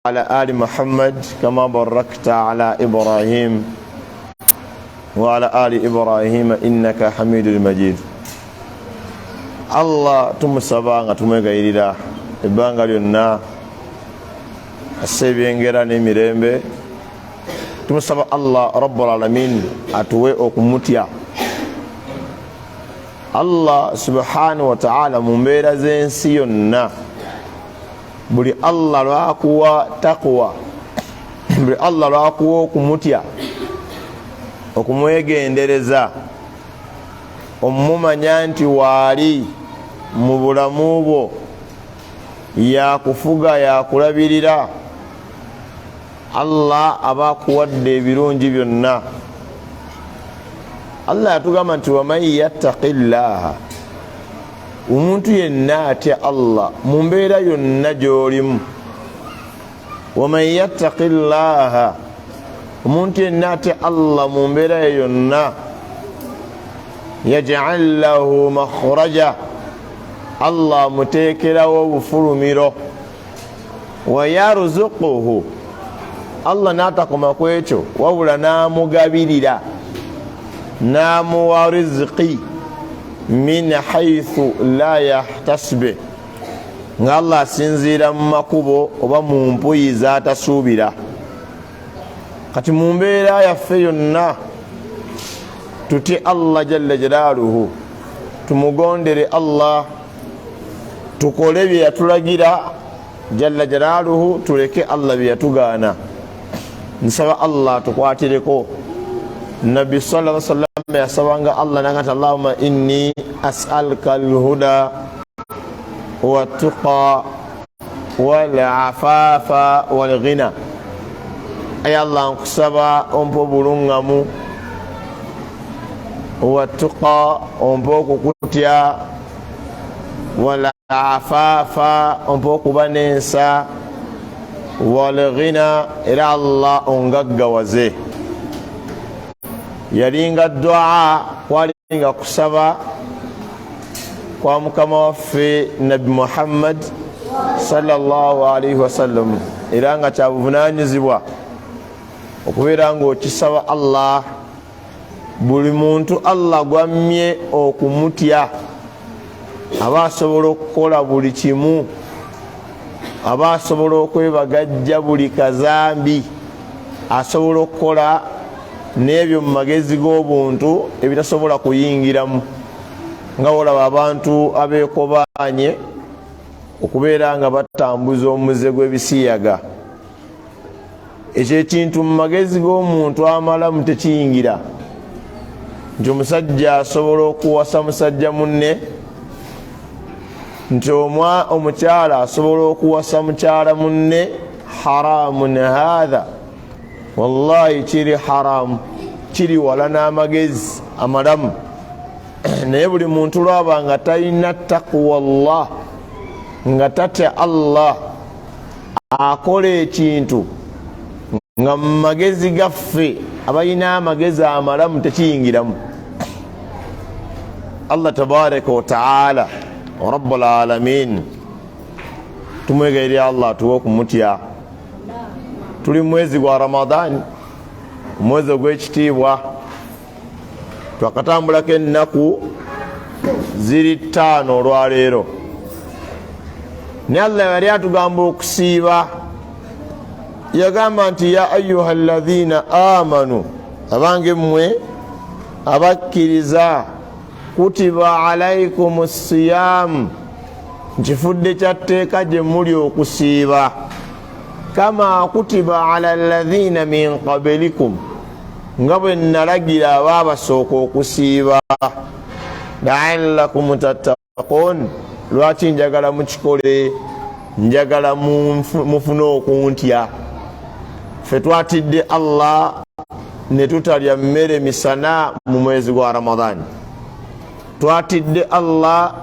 على آل محمد كما باركت على إبراهيم وعلى آل إبراهيم إنك حميد مجيد. الله تمسبا تمغيرا ibanga lyonna asebengera n'emirembe tumusaba Allah rabbul alamin atuwe okumutya Allah subhanahu wa ta'ala mu mbeera z'ensi yonna. Buli Allah lwakuwa taqwa, buli Allah lwakuwa okumutya okumwegendereza omumanya nti waali mu bulamu bwo yakufuga yakulabirira, Allah aba akuwadde ebirungi byonna. Allah yatugamba nti waman yattaqillaha, omuntu yenna atya Allah mu mbeera yonna gy'olimu. Waman yattaqillaha, omuntu yenna atya Allah mu mbeera yonna, yaj'al lahu makhraja, Allah muteekerawo obufulumiro. Wa yarzuquhu, Allah n'atakoma ku ekyo wabula n'amugabirira, n'amuwa rizqi min haythu la yahtasibe, nga Allah asinziira mu makubo oba mu mpuyi z'atasuubira. Kati mu mbeera yaffe yonna tutye Allah jalla jalaaluhu, tumugondere Allah, tukole bye yatulagira jalla jalaaluhu, tuleke Allah bye yatugaana. Nsaba Allah tukwatireko. Nabi sallallahu alaihi wasallam yasabanga Allah nangati Allahumma inni as'aluka al-huda wa tuqa wal afafa wal ghina. Ay Allah nkusaba ompo bulungamu, wa tuqa ompo kukutya, wal afafa ompo kuba n'ensa, wal ghina era Allah ongaggawaze. Yalinga dua kwalinga kusaba kwa mukama waffe Nabi Muhammad sallallahu alaihi wasallam, era nga kyabuvunanyizibwa okubeera ng'okisaba Allah. Buli muntu Allah gwammye okumutya aba asobola okukola buli kimu, aba asobola okwebagajja buli kazambi, asobola okukola n'ebyo mu magezi g'obuntu ebitasobola kuyingiramu. Nga olaba abantu abeekobaanye okubeera nga batambuza omuze gw'ebisiyaga, ekyo ekintu mu magezi g'omuntu amalamu tekiyingira. Nti omusajja asobola okuwasa musajja munne, nti omukyala asobola okuwasa mukyala munne. Haramun hadha, wallahi kiri haramu, kiri wala n'amagezi amalamu. Naye buli muntu lwaba nga talina taqwa Allah, nga tatya Allah, akola ekintu nga mu magezi gaffe abalina amagezi amalamu tekiyingiramu. Allah tabaraka wa ta'ala rabbul alamin tumwegayirira Allah tuwe okumutya. Tuli mwezi gwa Ramadani, omwezi ogw'ekitiibwa, twakatambulako ennaku ziri 5 olwaleero. Naye Allah yali atugamba okusiiba, yagamba nti ya ayuha alladhina amanu, abange mmwe abakkiriza, kutiba alaikum siyam, nkifudde kyatteeka gye muli okusiiba, kama kutiba ala alladhina min qablikum, nga bwe nalagira abaabasooka okusiiba, la'allakum tattaqun, lwaki njagala mukikole, njagala mufune okuntya. Ffe twatidde Allah ne tutalya mmere misana mu mwezi gwa Ramadani. Twatidde Allah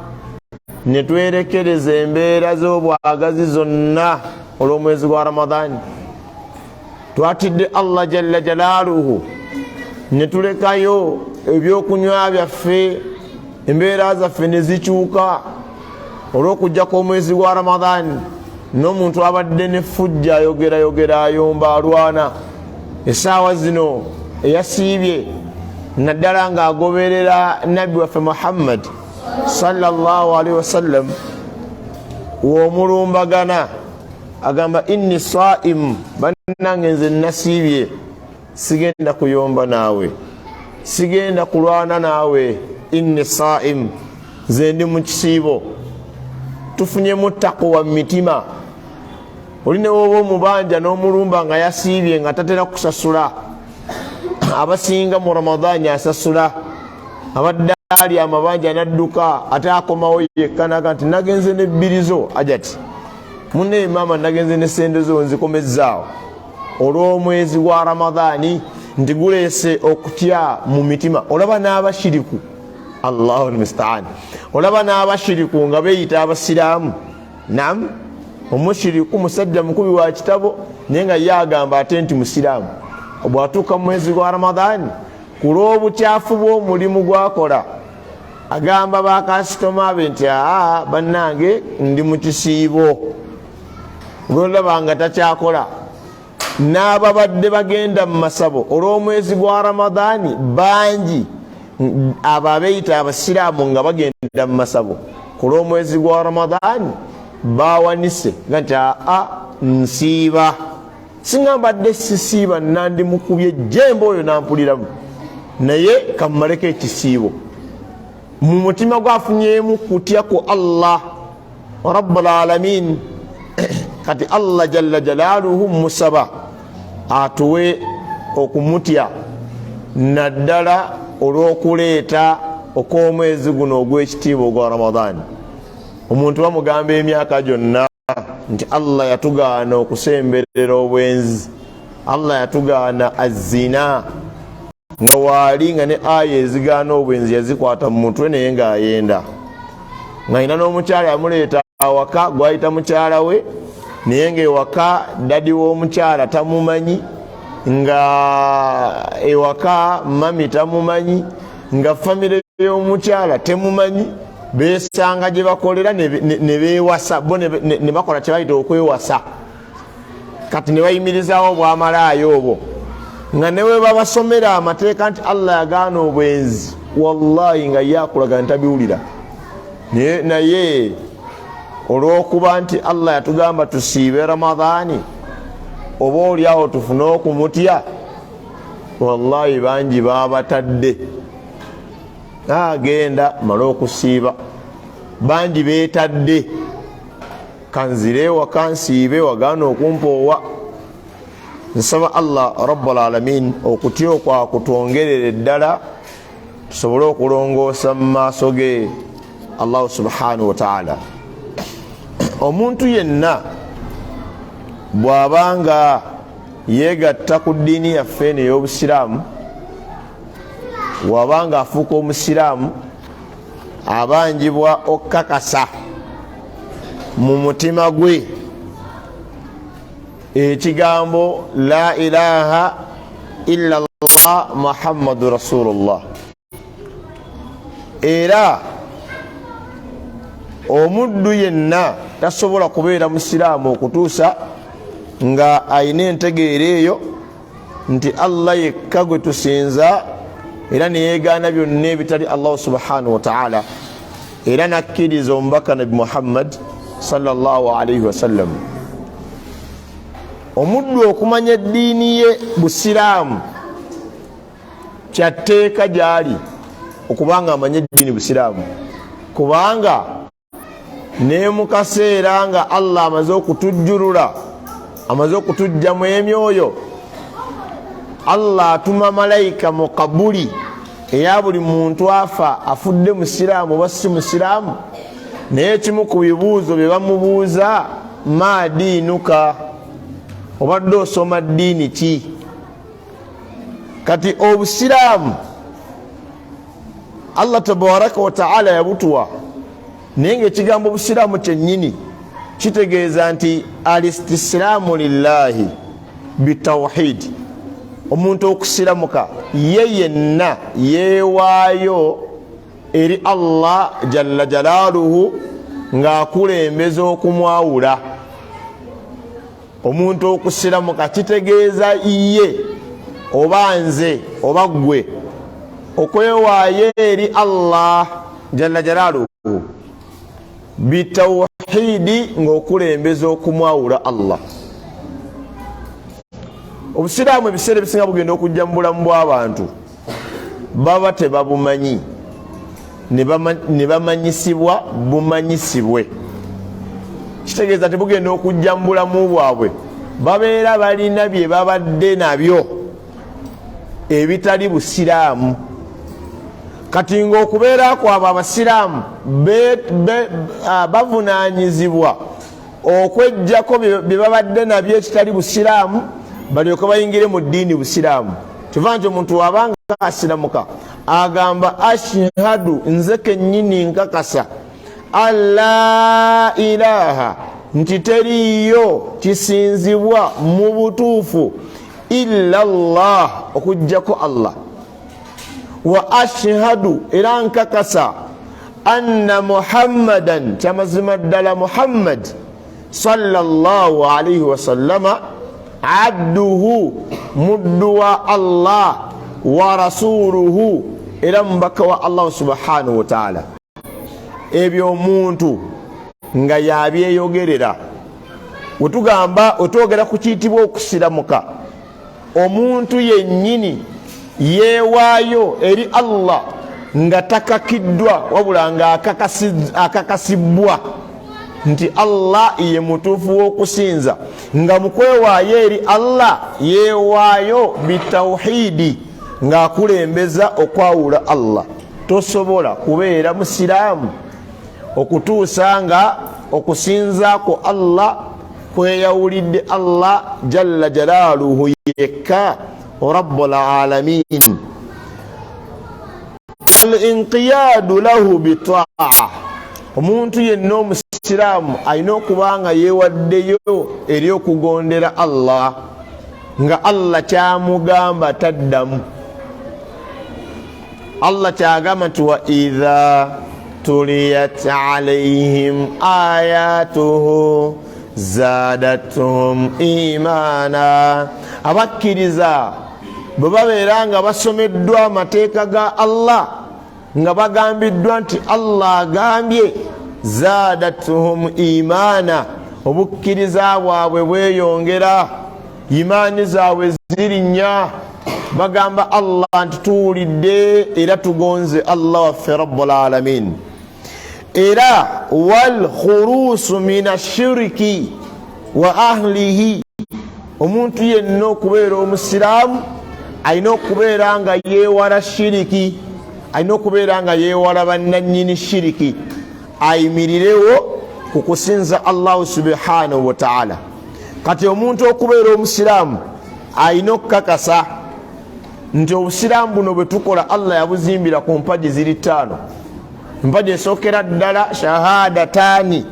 ne twerekereza embeera z'obwagazi zonna olw'omwezi gwa Ramadani. Twatidde Allah jalla jalaaluhu ne tulekayo ebyokunywa byaffe, embeera zaffe ne zikyuka olw'okujja kw'omwezi gwa Ramadani. n'omuntu abadde ne fujja ayogera ayomba alwana essaawa zino eyasiibye naddala ng'agoberera nabbi waffe Muhammad sallallahu alaihi wasallam w'omulumbagana agamba inni saim, bannange nze nasiibye, sigenda kuyomba naawe, sigenda kulwana naawe, inni saim, nze ndi mu kisiibo. Tufunyemu taqwa mu mitima. Oli ne woba omubanja n'omulumba nga yasiibye nga tatera kusasula, abasinga mu Ramadani asasula, abadde ali amabanja n'adduka ate akomawo yekka naga nti nagenze n'ebbirizo ajati munne maama nagenze ne sente zo nzikomezzaawo olw'omwezi gwa Ramadani nti guleese okutya mu mitima. Olaba n'abashiriku, Allahu almustaan, olaba n'abashiriku nga beeyita abasiraamu. Naam, omushiriku musajja mukubi wa kitabo naye nga ye agamba ate nti musiraamu. Obwatuuka mu mwezi gwa Ramadani ku lw'obukyafu bw'omulimu gwakola agamba bakasitoma be nti bannange ndi mu kisiibo, golaba nga takyakola. N'ababadde bagenda mu masabo olw'omwezi gwa Ramadani bangi abo abeeyita abasiraamu nga bagenda mu masabo ku lw'omwezi gwa Ramadani bawanise nga nti nsiiba, singa mbadde sisiiba nandi mukubye jembe oyo nampuliramu, naye kamumaleko ekisiibo. Mu mutima gwafunyemu kutya ku Allah rabbul alamin. Kati Allah jalla jalaaluhu musaba atuwe okumutya naddala olw'okuleeta okw'omwezi guno ogw'ekitiibwa ogwa Ramadani. Omuntu bamugamba emyaka gyonna nti Allah yatugaana okusemberera obwenzi, Allah yatugaana azina, nga waali nga ne aya ezigaana obwenzi yazikwata mu mutwe naye ng'ayenda, nga ina n'omukyala yamuleeta awaka gwayita mukyala we naye ng'ewaka dadi w'omukyala tamumanyi, nga ewaka mami tamumanyi, nga famire y'omukyala temumanyi, besanga gye bakolera ne beewasa bo ne bakola kye bayita okwewasa. Kati ne bayimirizaawo obwamalaayo obwo, nga newe babasomera amateeka nti Allah yagaana obwenzi, wallahi nga ye akulaga ntabiwulira. Naye olw'okuba nti Allah yatugamba tusiibe Ramadani, oba oliawo tufune okumutya, wallahi bangi babatadde. Agenda mala okusiiba, bangi beetadde kanzire wakansiibe wagaana okumpoowa. Nsaba Allah rabbul alamin okutya okwa kutwongerera eddala tusobole okulongoosa mu maaso ge Allah subhanahu wa ta'ala. Omuntu yenna bw'abanga yeegatta ku ddiini yaffe eno ey'obusiraamu, wabanga afuuka omusiraamu, abanjibwa okukakasa mu mutima gwe ekigambo la ilaha illa Allah Muhammadu Rasulullah. Era omuddu yenna tasobola kubeera musiraamu okutuusa nga ayina entegeera eyo nti Allah yekka gwe tusinza, era neyegaana byonna ebitali Allah subhanahu wa ta'ala, era nakkiriza omubaka Nabi Muhammad sallallahu alaihi wasallam. Omuddu okumanya eddiini ye busiraamu kyatteeka gyali okubanga amanye eddiini busiraamu, kubanga ne mu kaseera nga Allah amaze okutujjulula, amaze okutujjamu emyoyo, Allah atuma malayika mu kabuli eya buli muntu afa afudde musiraamu oba si musiraamu, naye kimu ku bibuuzo bye bamubuuza, ma diinuka, obadde osoma ddiini ki? Kati obusiraamu Allah tabaraka wa ta'ala yabutuwa, naye ng'ekigambo obusiraamu kyennyini kitegeeza nti alistislaamu lillahi bitawhidi, omuntu okusiramuka ye yenna yeewaayo eri Allah jalla jalaaluhu ng'akulembeza okumwawula. omuntu okusiramuka kitegeeza iye oba nze oba ggwe okwewaayo eri Allah jalla jalaaluhu bitawhidi ng'okulembeza okumwawula Allah. Obusiraamu ebiseera ebisinga bugenda okujja mu bulamu bw'abantu baba tebabumanyi ne bamanyisibwa bumanyisibwe. Kitegeeza tebugenda okujja mu bulamu bwabwe, babeera balina bye babadde nabyo ebitali busiraamu. Kati ng'okubeera kwabwe abasiraamu bavunaanyizibwa okweggyako bye babadde nabyo ekitali busiraamu balyoke bayingire mu ddiini busiraamu. Kiva nti omuntu wabanga asiramuka agamba ashhadu, nze kennyini nkakasa alla ilaha, nti teriyo kisinzibwa mu butuufu illa Allah, okujjako Allah, wa ashhadu, era nkakasa anna Muhammadan, kyamazima ddala Muhammad sallallahu alayhi wasallama abduhu, muddu wa Allah, wa rasuluhu, era mubaka wa Allah subhanahu wa ta'ala. Ebyo omuntu nga yabyeyogerera. Wetugamba otwogera ku kiyitibwa okusiramuka, omuntu yennyini yeewaayo eri Allah nga takakiddwa wabula nga akakasibwa nti Allah ye mutuufu w'okusinza, nga mu kwewaayo eri Allah yeewaayo bitawhidi, ng'akulembeza okwawula Allah. Tosobola kubeera musiraamu okutuusa nga okusinza ku Allah kweyawulidde Allah jalla jalaaluhu yekka rabbul alamin. Al-inqiyadu lahu bitaa, omuntu yenna omusiraamu alina okuba nga yeewaddeyo eri okugondera Allah, nga Allah kyamugamba taddamu. Allah kyagamba nti wa idha tuliyat alayhim ayatuhu zadatuhum imana, abakkiriza bwe babeera nga basomeddwa amateeka ga Allah, nga bagambiddwa nti Allah agambye, zadatuhum imana, obukkiriza bwabwe bweyongera, imaani zaabwe zirinnya, bagamba Allah nti tuwulidde era tugonze Allah waffe rabbul alamin. Era wal khurusu min ashiriki wa ahlihi, omuntu yenna okubeera omusiraamu alina okubeera nga yeewala shiriki, alina okubeera nga yeewala bannannyini shiriki, ayimirirewo ku kusinza Allah subhanahu wa ta'ala. Kati omuntu okubeera omusiraamu alina okukakasa nti obusiraamu buno bwe tukola Allah yabuzimbira ku mpagi ziri 5. Mpagi esookera ddala shahadatani,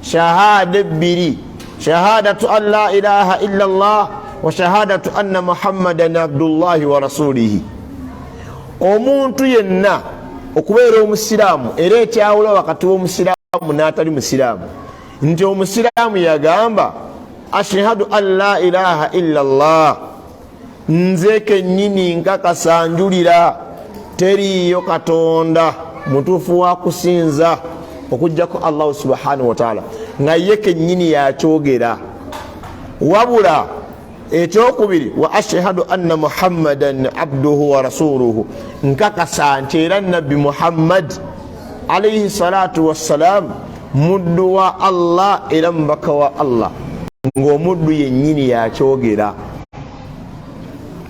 shahada 2, shahadatu an la ilaha illa Allah wa shahadatu anna Muhammadan abdullahi wa rasulihi. Omuntu yenna okubeera omusiraamu, era ekyawula wakati w'omusiraamu n'atali musiraamu, nti omusiraamu yagamba ashhadu an la ilaha illa Allah, nze kennyini nkakasa njulira teriyo katonda mutuufu wa kusinza okujjako Allah subhanahu wa ta'ala, nga ye kennyini yakyogera. Wabula ekyokubiri wa ashhadu anna Muhammadan abduhu wa rasuluhu, nkakasa nti era nabbi Muhammad alayhi salatu wassalam muddu wa Allah era mubaka wa Allah, ng'omuddu yennyini yakyogera.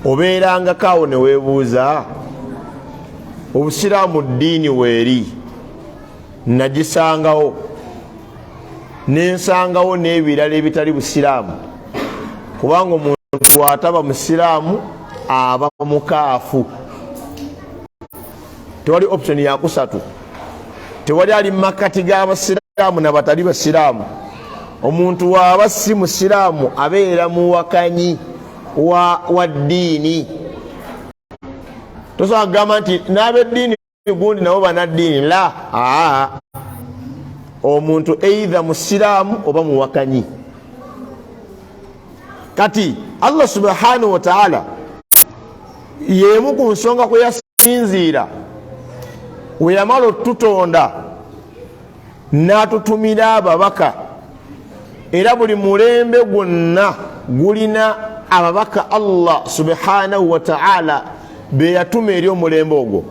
Obeeranga kaawo ne weebuuza, obusiraamu ddiini weeri nagisangawo, nensangawo n'ebirala ebitali busiraamu, kubanga omuntu ataba musiraamu aba mukaafu. Tewali option ya kusatu, tewali ali makati g'abasiraamu n'abatali basiraamu. Omuntu waaba si musiraamu abeera muwakanyi wa ddiini. Tosobola kugamba nti n'ab'eddiini gundi nabo banaddiini, la. Omuntu either musiraamu oba muwakanyi. kati Allah subhanahu wa ta'ala yemu ku nsonga kwe yasinziira we yamala tutonda n'atutumira ababaka era buli mulembe gwonna gulina ababaka Allah subhanahu wa ta'ala be yatuma eri omulembe ogwo.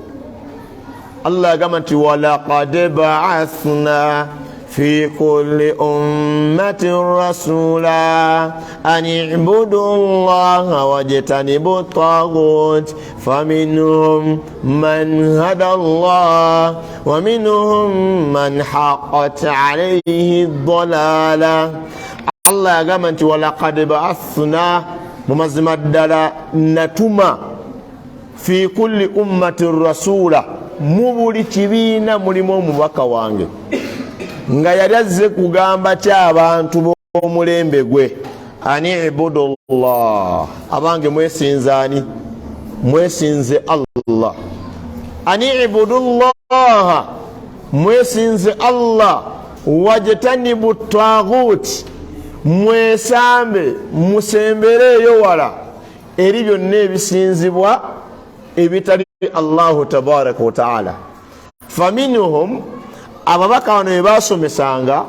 Allah agamba nti walaqad ba'athna fi kulli ummatin rasula an i'budu Allaha wajtanibu at-taghut faminhum man hada Allah wa minhum man haqqat alayhi ad-dalalah. Allah agamba nti walaqad ba'athna mumazima ddala natuma fi kulli ummatin rasula mu buli kibiina mulimu omubaka wange nga yali azze kugamba ky'abantu b'omulembe gwe ani ibudu Allah abange mwesinzaani mwesinze Allah ani ibudu Allah mwesinze Allah wajtanibu at-taghut mwesambe musembereyo wala eri byonna ebisinzibwa ebitali Allahu tabaraka wa ta'ala. Faminhum ababaka bano be basomesanga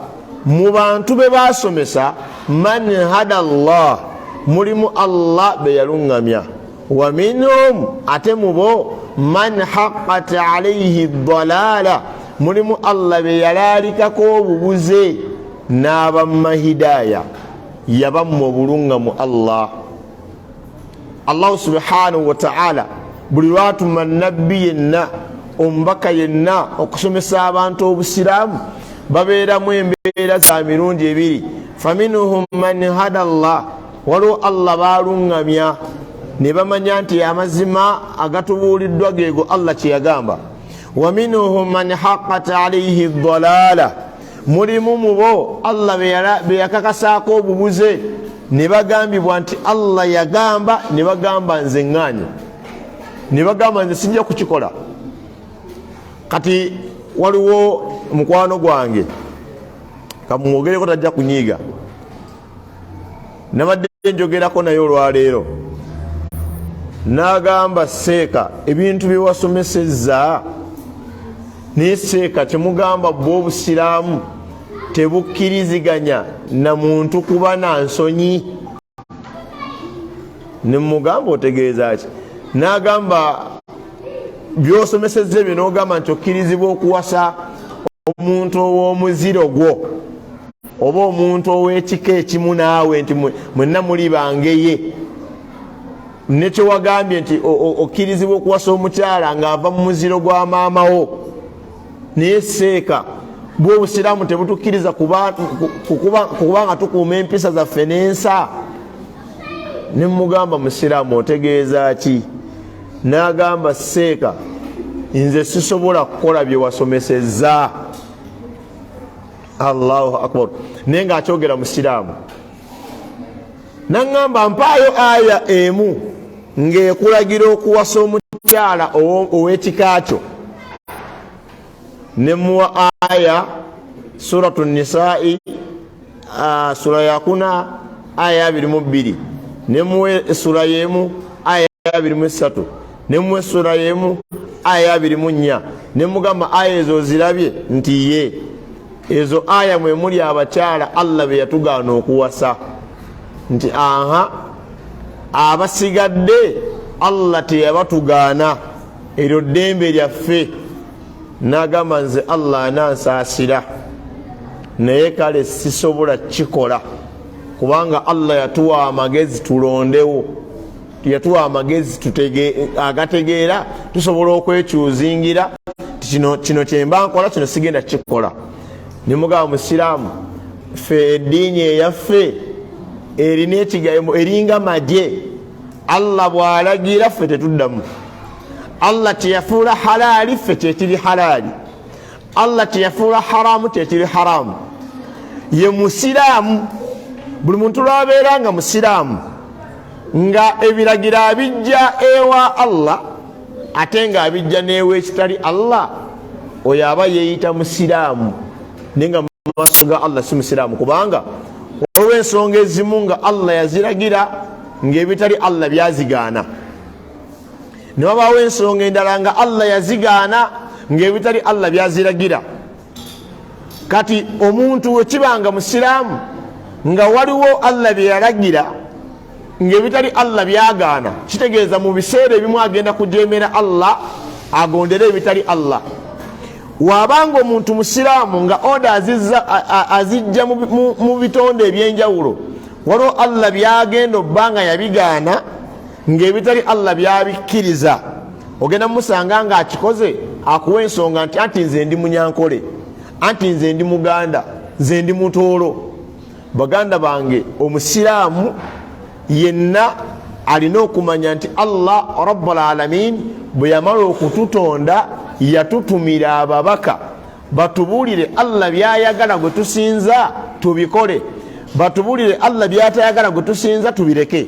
mu bantu be basomesa man hada Allah mulimu Allah be yalungamya wa minhum ate mubo man haqqat alayhi ad-dalala mulimu Allah be yalalikako obubuze n'abamma hidaya yabamma obulungamu Allah. Allah subhanahu wa ta'ala buli lwatuma nabbi yenna omubaka yenna okusomesa abantu obusiraamu babeeramu embeera za mirundi ebiri. Faminhum man hada Allah waliwo Allah balungamya ne bamanya nti amazima agatubuuliddwa geego Allah kye yagamba. Wa minhum man haqqat alayhi ad-dalala mulimu mubo Allah be yakakasaako obubuze ne bagambibwa nti Allah yagamba ne bagamba nze ŋŋaanye ne bagamba nze sijja kukikola. Kati waliwo mukwano gwange kamwogereko tajja kunyiiga nabadde njogerako naye olwaleero n'agamba seeka ebintu bye wasomesezza naye seeka kyemugamba bw'obusiraamu tebukkiriziganya na muntu kuba na nsonyi. ne mugamba otegeeza ki? N'agamba byosomesezza ebyo n'ogamba nti okkirizibwa okuwasa omuntu ow'omuziro gwo oba omuntu ow'ekika ekimu naawe nti mwenna muli bangeye. Nekye wagambye nti okkirizibwa okuwasa omukyala ng'ava mu muziro gwa maamawo. Naye seeka bw'obusiraamu tebutukkiriza kuba nga tukuuma empisa zaffe n'ensa. Ne mugamba musiraamu otegeeza ki? N'agamba seeka nze sisobola kukola bye wasomesezza. Allahu akbar. Naye ng'akyogera musiraamu n'aŋŋamba mpaayo aya emu ng'ekulagira okuwasa omukyala ow'ekika kyo. Ne muwa aya suratu Nisaa'i sura ya 4 aya 22. Ne muwe sura yemu aya 23. Ne muwe sura yemu aya 24. Ne mugamba aya ezo zirabye nti ye ezo aya mwe muli abakyala Allah be yatugaana okuwasa nti aha abasigadde Allah teyabatugaana eryo ddembe lyaffe. N'agamba nze Allah anansaasira naye kale sisobola kikola kubanga Allah yatuwa amagezi tulondewo, yatuwa amagezi agategeera tusobola okwekyuzingira kino kyemba nkola kino sigenda kikola. Ne mugamba musiraamu ffe eddiini eyaffe erina ekigambo eringa magye. Allah bw'alagira ffe tetuddamu. Allah teyafuula halaali ffe kyekiri halaali. Allah teyafuula haramu kyekiri haramu. Ye musiraamu buli muntu lwabeera nga musiraamu nga ebiragira abijja ewa Allah ate nga abijja n'ewa ekitali Allah, oyo aba yeeyita musiraamu naye nga mu maaso ga Allah si musiraamu. Kubanga waliwo ensonga ezimu nga Allah yaziragira ng'ebitali Allah byazigaana, ne wabaawo ensonga endala nga Allah yazigaana ng'ebitali Allah byaziragira. Kati omuntu bwe kibanga musiraamu nga waliwo Allah bye yalagira ng'ebitali Allah byagaana, kitegeeza mu biseera ebimu agenda kujeemera Allah, agondera ebitali Allah. Wabanga omuntu musiraamu nga oda azijja mu bitonde ebyenjawulo, waliwo Allah byagenda obbanga yabigaana ng'ebitali Allah byabikkiriza, ogenda musanga nga akikoze akuwa ensonga nti anti nze ndi munyankole, anti nze ndi muganda, nze ndi mutoolo. Baganda bange, omusiraamu yenna alina okumanya nti Allah rabbul alamin bwe yamala okututonda yatutumira ababaka batubuulire Allah byayagala gwe tusinza tubikole, batubuulire Allah byatayagala gwe tusinza tubireke.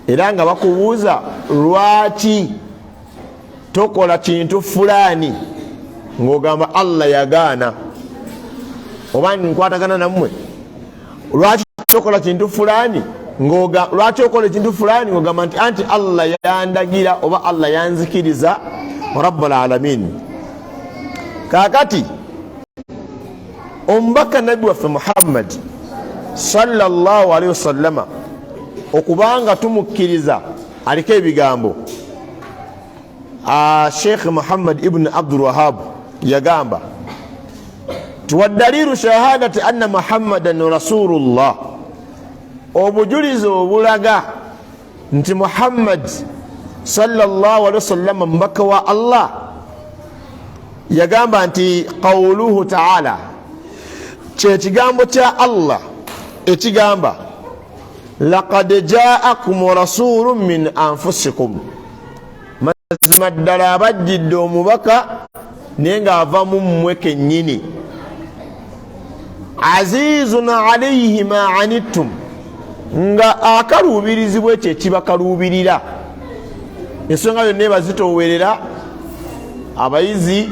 Era nga bakubuuza lwaki tokola kintu fulani ng'ogamba Allah yagaana, oba nkwatagana nammwe, lwaki tokola kintu fulani lwaki okola ekintu fulani ng'ogamba nti anti Allah yandagira oba Allah yanzikiriza rabbul alamin. Kakati omubaka nabbi waffe Muhammad sallallahu alaihi wasallama okubanga tumukkiriza aliko ebigambo, Sheikh Muhammad ibn Abdul Wahhab yagamba tuwaddalilu shahadati anna Muhammadan rasulullah, obujulizi obulaga nti Muhammad sallallahu alaihi wasallam mbaka wa Allah. Yagamba nti qawluhu ta'ala, kye kigambo kya Allah ekigamba laqad ja'akum rasulun min anfusikum, mazima ddala abajjidde omubaka naye ng'ava mu mmwe kennyini, azizun alayhi ma anittum, nga akaluubirizibwa ekyo ekibakaluubirira. Ensonga yonna ebazitoowerera, abayizi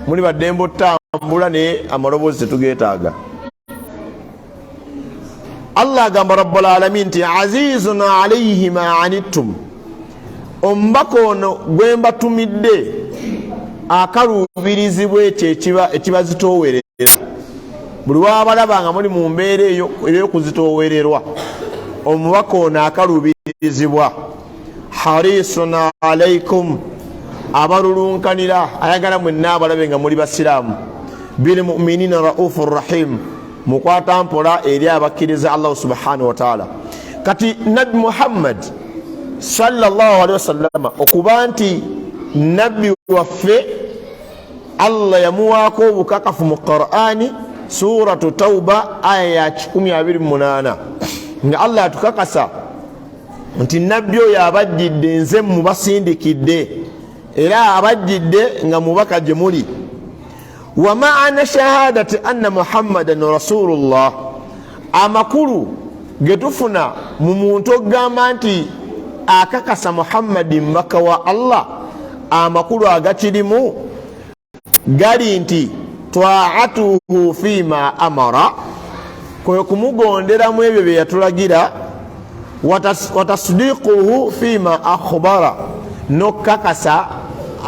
muli baddembe otambula naye amaloboozi tetugeetaaga. Allah agamba rabbul alamin nti azizun alayhi ma anittum, omubaka ono gwe mbatumidde akaluubirizibwa ekyo ekibazitoowerera. Buli wabalaba nga muli mu mbeera eyo ey'okuzitoowererwa, omubaka ono akaluubirizibwa. Harisun alaikum, abalulunkanira, ayagala mwenna abalabe nga muli basiraamu. Bil mu'minina raufur rahim, mukwata mpola eri abakkiriza Allah subhanahu wa ta'ala. Kati Nabi Muhammad sallallahu alaihi wasallam okuba nti nabbi waffe Allah yamuwaako obukakafu mu Qur'ani suratu Tauba aya ya 128 nga Allah atukakasa nti nabbi oyo abajjidde nze mubasindikidde era abajjidde nga mubaka gye muli. Wa ma'ana shahadati anna Muhammadan rasulullah, amakulu getufuna mu muntu ogamba nti akakasa Muhammadi mbaka wa Allah, amakulu agakirimu gali nti ta'atuhu fima amara, kwe kumugonderamu ebyo bye yatulagira, watasdiquhu fima akhbara, nokakasa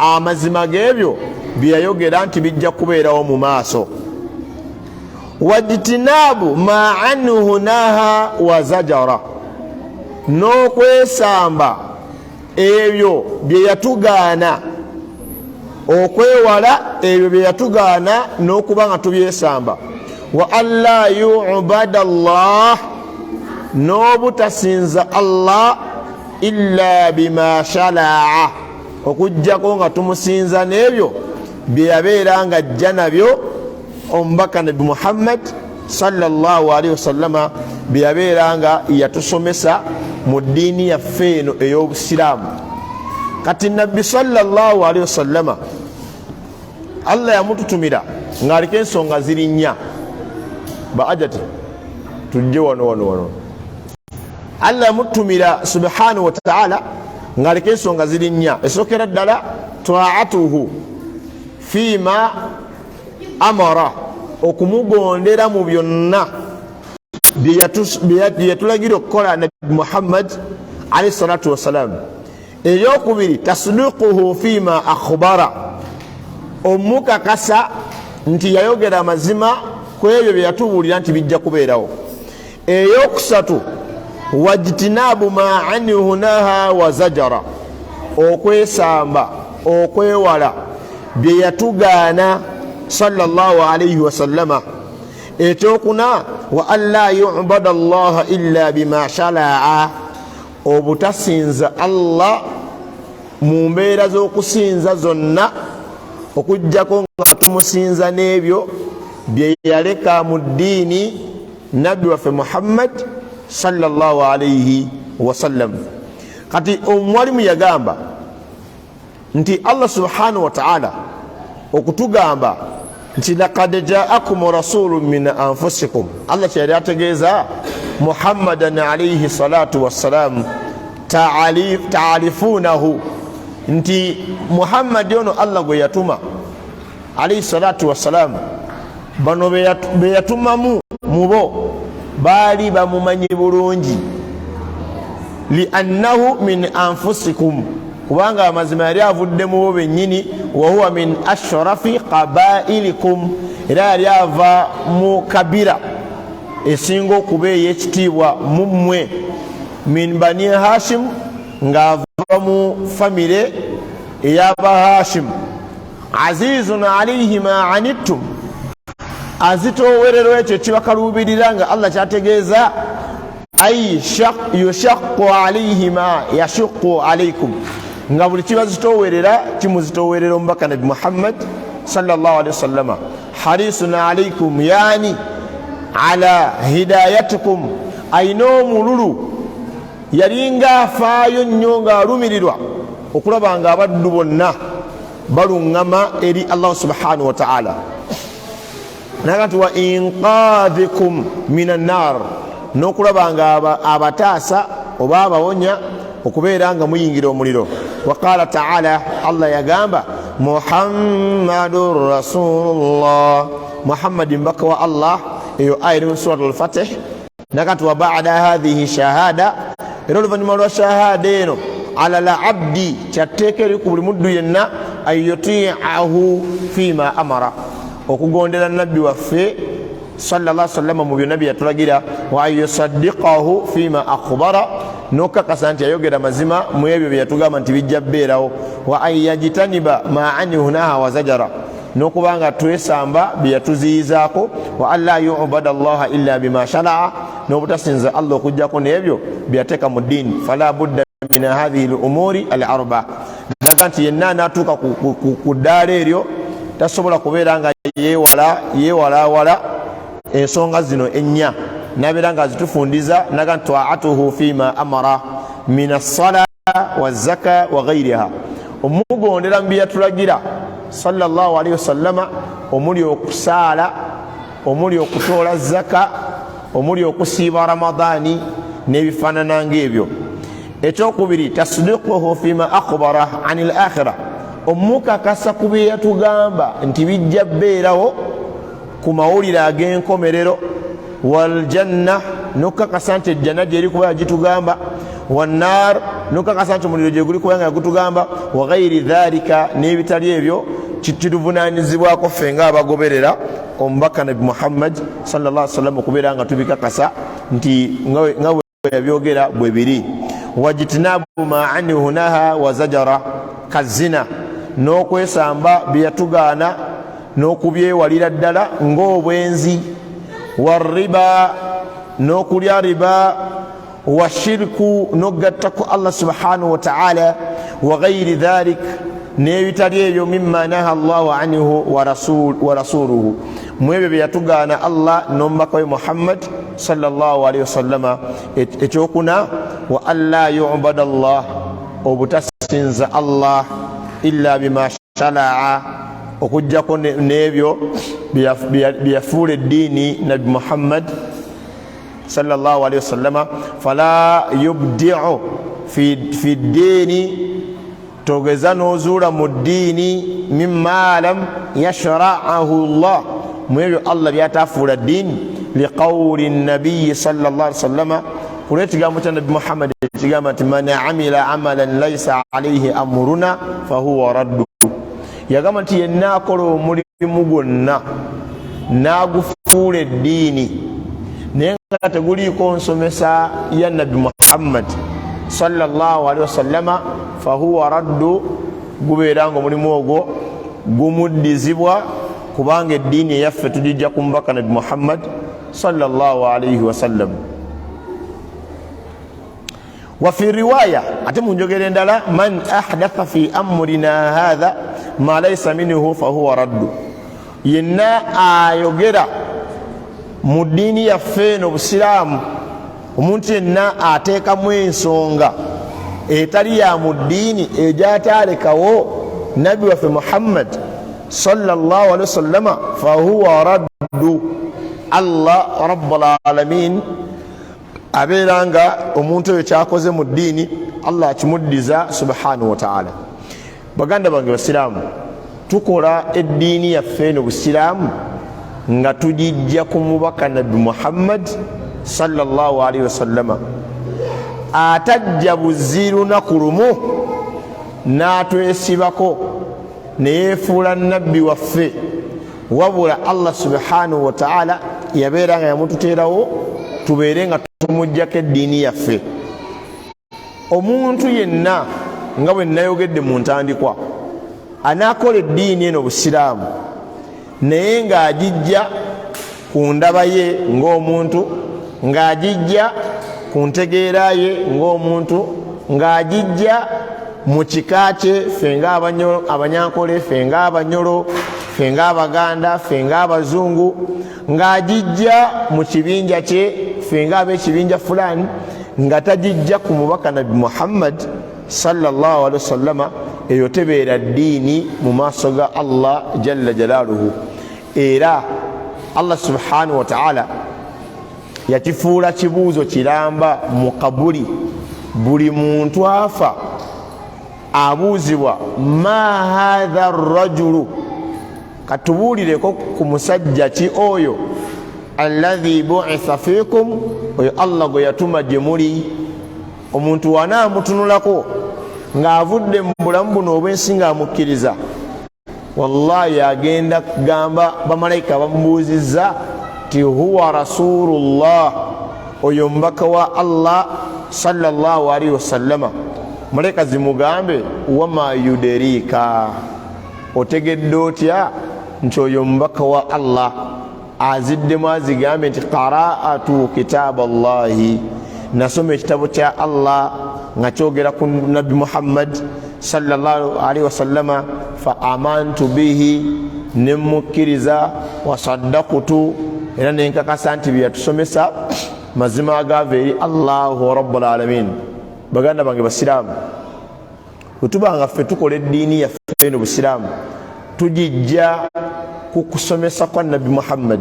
amazima g'ebyo bye yayogera nti bijja kubeerawo mu maaso. Wajtinabu ma anhu naha wa zajara, n'okwesamba ebyo bye yatugaana, okwewala ebyo bye yatugaana n'okuba nga tubyesamba. Wa alla yu'bada Allah, n'obutasinza Allah illa bima shala'a, okujjako nga tumusinza n'ebyo bye yabeera nga ajja nabyo omubaka Nabi Muhammad sallallahu alaihi wasallama bye yabeera nga yatusomesa mu ddiini yaffe eno ey'obusiraamu. Kati Nabbi sallallahu alaihi wasallama Allah yamututumira ng'aliko ensonga ziri nnya. Baajati tujje wano Allah yamututumira subhanahu wa ta'ala ng'aliko ensonga ziri nnya. Esookera ddala ta'atuhu fima amara, okumugondera mu byonna byeyatulagira okukola nabi Muhammad alayhi salatu wassalam. Eyokubiri tasdiquhu fima akhbara, omukakasa nti yayogera amazima ku ebyo byeyatubuulira nti bijja kubeerawo. Eyokusatu wajtinabu ma anhu naha wa zajara, okwesamba okwewala byeyatugaana sallallahu alayhi wasallama. Ekyokuna wa an la yu'bada allaha illa bima shara'a, obutasinza Allah mu mbeera z'okusinza zonna okujjako nga tumusinza n'ebyo bye yaleka mu ddiini nabbi waffe Muhammad sallallahu alayhi wasallam. Kati omwalimu yagamba nti Allah subhanahu wa ta'ala okutugamba nti laqad ja'akum rasulun min anfusikum, Allah kyali ategeeza Muhammadan alayhi salatu wassalam ta'alifunahu, nti Muhammad ono Allah gwe yatuma alayhi salatu wassalam, bano be yatumamu mubo baali bamumanyi bulungi. Liannahu min anfusikum, kubanga amazima yali avudde mubo bennyini. Wa huwa min ashrafi qabailikum, era yali ava mu kabira esinga okuba ey'ekitiibwa mummwe. Min bani Hashim, ng'ava mu famire ey'aba Hashim. Azizun alayhi ma anittum, azitoowererwa ekyo kibakaluubirira nga Allah kyategeeza. Ay yushaqqu alayhi ma yashuqqu alaykum, nga buli kibazitoowerera kimuzitoowerera omubaka nabi Muhammad sallallahu alayhi wasallama. Harisun alaykum, yani ala hidayatikum, ayina omululu, yalinga afaayo nnyo ng'alumirirwa okulaba nga abaddu bonna baluŋŋama eri Allah subhanahu wa ta'ala. Naga nti wa inqadhikum minan nar, n'okulaba nga abataasa oba abawonya okubeera nga muyingira omuliro. Wa qala ta'ala, Allah yagamba Muhammadur Rasulullah, Muhammadin mbaka wa Allah. Eyo aya eri mu surat al-Fatih. Naga nti wa ba'da hadhihi shahada, era oluvannyuma lwa shahada eno, ala la abdi, kyatteeka eri ku buli muddu yenna, an yuti'ahu fima amara, okugondera nabbi waffe sallallahu alaihi wasallam mu byonna bye yatulagira. Wa an yusaddiqahu fima akhbara, n'okakasa nti yayogera mazima mu ebyo bye yatugamba nti bijja bbeerawo. Wa an yajtaniba ma anhu naha wa zajara, n'okubanga twesamba bye yatuziyizaako. Wa an la yu'bada allaha illa bima shara'a, n'obutasinza Allah okujjako n'ebyo bye yateeka mu ddiini. Fala budda min hadhihi al-umuri al-arba, naga nti yenna n'atuuka ku ddaala eryo tasobola kubeera nga yeewalaawala ensonga zino ennya, nabeera nga azitufundiza. Naga nti ta'atuhu fima amara min as-sala wa zaka wa ghayriha, omugondera mu bye yatulagira sallallahu alayhi wasallama, omuli okusaala, omuli okutoola zaka, omuli okusiiba Ramadaani n'ebifaanana ng'ebyo. Ekyokubiri tasdiquhu fima akhbara an al-akhirah, omukakasa ku bye yatugamba nti bijja bbeerawo ku mawulire ag'enkomerero. Wal janna, n'okukakasa nti ejjanna gyeri kuba yagitugamba. Wannaar, n'okukakasa nti omuliro gye guli kuba nga yagutugamba. Wa ghayri dhalika, n'ebitali ebyo kituvunaanyizibwako ffe ng'abagoberera omubaka nabi Muhammad sallallahu alaihi wasallam okubeera nga tubikakasa nti nga bwe yabyogera bwe biri. Wajtinabu ma anhu naha wa zajara, kazina, n'okwesamba bye yatugaana n'okubyewalira ddala ng'obwenzi. Warriba, n'okulya riba. Washirku, n'ogattako Allah subhanahu wa ta'ala. Wa ghayri dhalik, n'ebitali ebyo mimma naha Allahu anhu wa rasuluhu, mu ebyo bye yatugaana Allah n'omubaka we Muhammad sallallahu alayhi wasallama. Ekyokuna wa an la yu'bada Allah, obutasinza Allah illa bima shara'a, okujjako n'ebyo bye yafuula eddiini nabi Muhammad sallallahu alayhi wasallama. Fala yubdi'u fi ddiini, togeza n'ozuula mu ddiini mimma lam yashra'ahu Allah, mu ebyo Allah byatafuula ddiini لقول النبي صلى الله عليه وسلم قلت قامت النبي محمد قامت من عمل عملا ليس عليه أمرنا فهو رد يا قامت يناكل مريم ناغفول الدين نينغا تقولي كون سمسا يا النبي محمد صلى الله عليه وسلم فهو رد غبيرانغو مريموغو غمدزبوا كبانغ الدين يفت تجيجا كمبكا نبي محمد صلى الله عليه وسلم. وفي رواية أتم نجوغيرين دالا من أحدث في أمرنا هذا ما ليس منه فهو رد ينا آيوغيرا مديني يفين وبسلام ومنتي ينا آتيكا موين سونغا إيتالي يا مديني إجاتا لكاو نبي وفي محمد صلى الله عليه وسلم فهو رد الله رب العالمين abeeranga omuntu oyo kyakoze mu ddiini Allah akimuddiza subhanahu wa ta'ala. Baganda bange basiraamu, tukola eddiini yaffe eno busiraamu nga tujijja ku mubaka nabbi Muhammad sallallahu alaihi wasallama atajja buziru lunaku lumu n'atwesibako ne yeefuula nabbi waffe, wabula Allah subhanahu wa ta'ala yabeeranga yamututeerawo tubeere nga tumujjako eddiini yaffe. Omuntu yenna nga bwe nayogedde mu ntandikwa anaakola eddiini eno busiraamu naye ng'agijja ku ndaba ye ng'omuntu, ng'agijja ku ntegeera ye ng'omuntu, ng'agijja mu kika kye, ffe ng'Abanyankole, ffe ng'Abanyolo, ffe ng'Abaganda, ffe ng'Abazungu, ng'agijja mu kibinja kye, ffe ng'ab'ekibinja fulani, nga tagijja ku mubaka nabbi Muhammad sallallahu alaihi wasallama, eyo tebeera ddiini mu maaso ga Allah jalla jalaaluhu. Era Allah subhanahu wa ta'ala yakifuula kibuuzo kiramba mu kabuli. Buli muntu afa abuuzibwa ma hadha arrajulu, katubuulireko ku musajja ki oyo alladhi bu'itha fiikum, oyo Allah gwe yatuma gye muli. Omuntu wanaamutunulako ng'avudde mu bulamu buno obwensi ng'amukkiriza, wallahi agenda kugamba bamalayika bamubuuzizza ti huwa rasulullah, oyo mbaka wa Allah sallallahu alaihi wasallama. Malayika zimugambe wama yuderika, otegedde otya nti oyo mbaka wa Allah? Aziddemu azigambe nti qaraatu kitaaba Allahi, nasoma ekitabo kya Allah nga kyogera ku nabbi Muhammad sallallahu alaihi wasallama, fa amantu bihi, nemukkiriza, wasaddaqtu, era nenkakasa nti byeyatusomesa mazima agaava eri Allahu rabbul alamin. Baganda bange basiraamu, wetubanga ffe tukola eddiini yaffe eno busiraamu tujijja ku kusomesa kwa nabbi Muhammad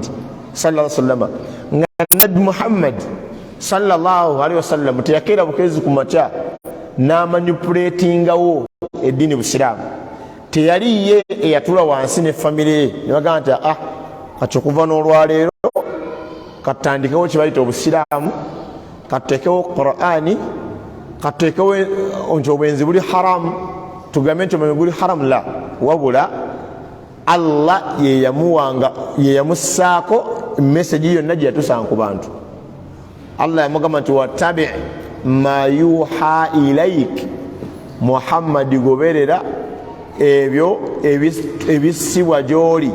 sallallahu alaihi wasallama, nga nabbi Muhammad sallallahu alaihi wasallam teyakeera bukezi ku makya n'amanipuletingawo eddiini busiraamu. Teyali ye eyatula wansi ne famire ye ne bagamba nti kati okuva n'olwaleero katandikewo kye bayita obusiraamu, katuteekewo Qur'ani, katuteekewo nti obwenzi buli haramu, tugambe nti omulimu guli haramu. La, wabula Allah ye yamussaako message yonna gye yatusanga ku bantu. Allah yamugamba nti wattabi' ma yuha ilaik, Muhammad goberera ebyo ebisibwa gy'oli,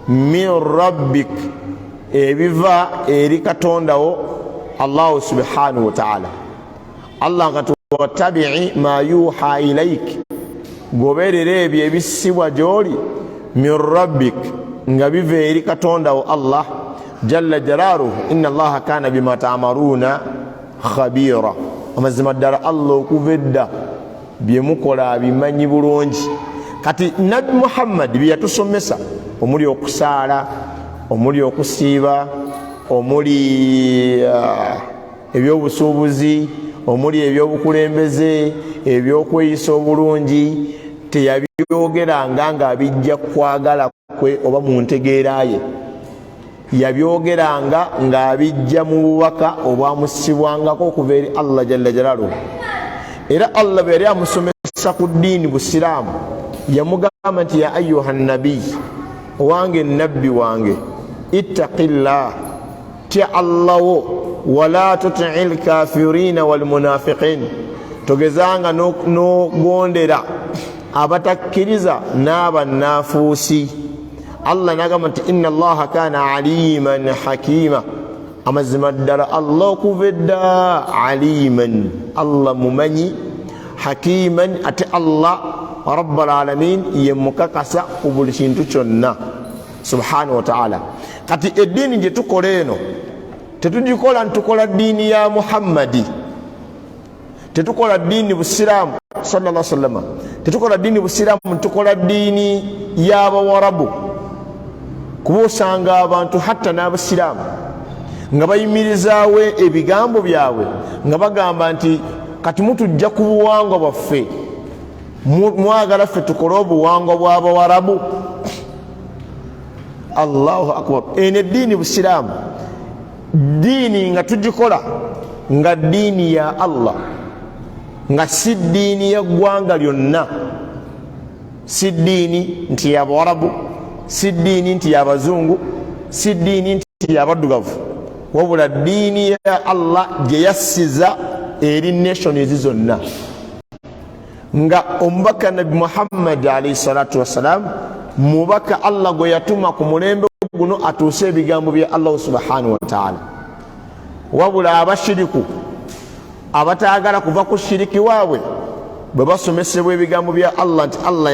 min rabbik, ebiva eri katondawo Allah subhanahu wa ta'ala. Allah nga wattabi' ma yuha ilaik, goberera ebyo ebisibwa gy'oli, min rabbik, nga biva eri katondawo Allah jalla jalaaluhu. Inna Allaha kana bima ta'maluna khabira, amazima ddala Allah okuva edda bye mukola abimanyi bulungi. Kati nabbi Muhammad bye yatusomesa, omuli okusaala, omuli okusiiba, omuli ebyobusuubuzi, omuli ebyobukulembeze, ebyokweyisa obulungi, teyabyogeranga ng'abijja kwagala kwe oba mu ntegeera ye. yabyogeranga ng'abijja mu bubaka obwamusibwangako okuva eri Allah jalla jalaaluhu. Era Allah bwe yali amusomesa ku ddiini busiraamu yamugamba nti ya ayuha nabiy, owange nabbi wange, ittaqillah, tya Allah wo, wala tuti'il kafirina wal munafiqin, togezanga n'ogondera abatakkiriza n'abannafuusi. Allah nagamba nti inna Allaha kana aliman hakima, amazima ddala Allah okuva edda aliman, Allah mumanyi, hakiman ate Allah rabbul alamin ye mukakasa ku buli kintu kyonna subhanahu wa ta'ala. Kati eddiini gye tukola eno tetugikola ntukola ddiini ya Muhammadi, tetukola ddiini busiraamu sallallahu alaihi wasallam, tetukola ddiini busiraamu, tukola ddiini y'Abawarabu. Kuba osanga abantu hatta n'abasiraamu nga bayimirizaawo ebigambo byabwe nga bagamba nti kati mutujja ku buwangwa bwaffe, mwagala ffe tukole obuwangwa bw'Abawarabu. Allahu akbar. Eno eddiini busiraamu ddiini nga tugikola nga ddiini ya Allah, nga si ddiini ya ggwanga lyonna, si ddiini nti y'Abawarabu, si ddiini nti y'Abazungu, si ddiini nti y'Abaddugavu, wabula ddiini ya Allah gye yassiza eri nations zonna. Nga omubaka Nabi Muhammad alayhi salatu wassalam mubaka Allah gwe yatuma ku mulembe guno atuuse ebigambo bya Allah subhanahu wa ta'ala. Wabula abashiriku abataagala kuva ku shiriki waabwe bwe basomesebwa ebigambo bya Allah nti Allah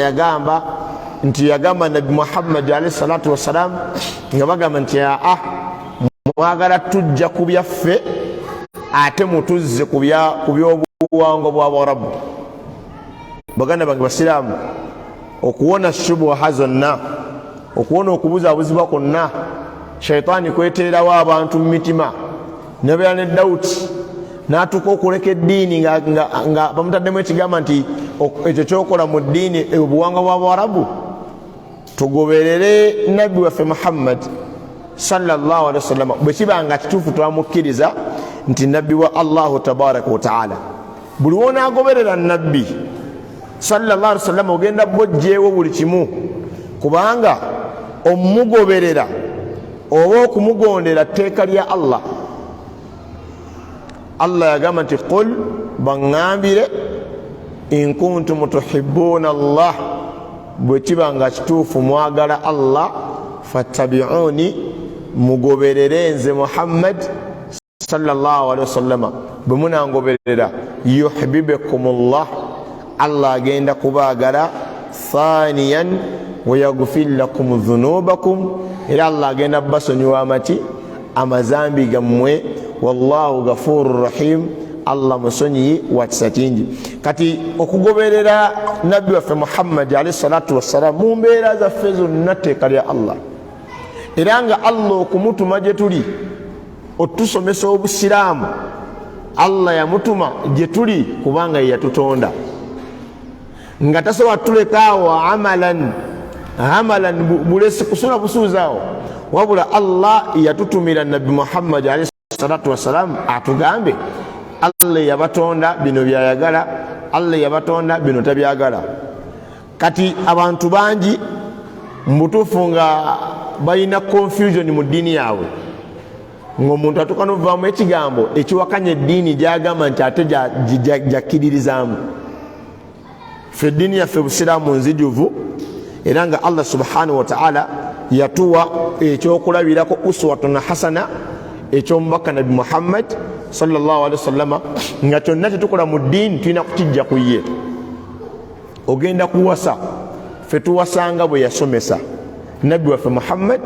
yagamba Nabi Muhammad alayhi salatu wassalam, nga bagamba nti mwagala tujja ku byaffe ate mutuzze ku by'obuwangwa bw'Abawarabu. Baganda bange basiraamu, okuwona shubuha zonna, okuwona okubuzaabuzibwa kwonna, shaitaani kweteerawo abantu mu mitima nebeera ne dawuti n'atuuka okuleka eddiini nga bamutaddemu ekigamba nti ekyo kyokola mu ddiini obuwangwa bw'Abawarabu. Tugoberere nabbi waffe Muhammad sallallahu alaihi wasallam bwe kiba nga kituufu twamukkiriza nti nabbi wa Allahu tabaraka wa ta'ala. Buli wonaagoberera nabbi sallallahu alaihi wasallam ogenda bojjeewo buli kimu, kubanga omugoberera oba okumugondera tteeka lya Allah. Allah yagamba nti qul, baŋŋambire, in kuntum tuhibbuna Allah, bwe kiba nga kituufu mwagala Allah, fattabi'uni, mugoberere nze Muhammad sallallahu alaihi wasallam. Bwe munangoberera yuhibbukumullah, Allah agenda kubaagala, thaniyan wa yaghfir lakum dhunubakum, era Allah agenda basonyiwa amazambi gammwe, wallahu ghafurur rahim, Allah musonyi wa kisa kingi. Kati okugoberera nabbi waffe Muhammad alayhi salatu wassalam mu mbeera zaffe zonna tteeka lya Allah, era nga Allah okumutuma gye tuli otusomesa obusiraamu, Allah yamutuma gye tuli kubanga ye yatutonda, nga tasobola tulekaawo amalan bulesi kusula busuuzaawo, wabula Allah yatutumira nabbi Muhammad alayhi salatu wassalam atugambe Allah yabatonda bino byayagala, Allah yabatonda bino tabyagala. Kati abantu bangi mbutuufu nga balina confusion mu ddiini yaabwe, ng'omuntu atuuka n'ovaamu ekigambo ekiwakanya eddiini gyagamba nti ate gyakkiririzaamu. Ffe eddiini yaffe busiraamu nzijuvu, era nga Allah subhanahu wa ta'ala yatuwa ekyokulabirako uswatun hasana ekyomubaka Nabi Muhammad sallallahu alaihi wasallam, nga kyonna tetukola mu ddiini tulina kukijja ku ye. Ogenda kuwasa, ffe tuwasanga bwe yasomesa nabbi waffe Muhammad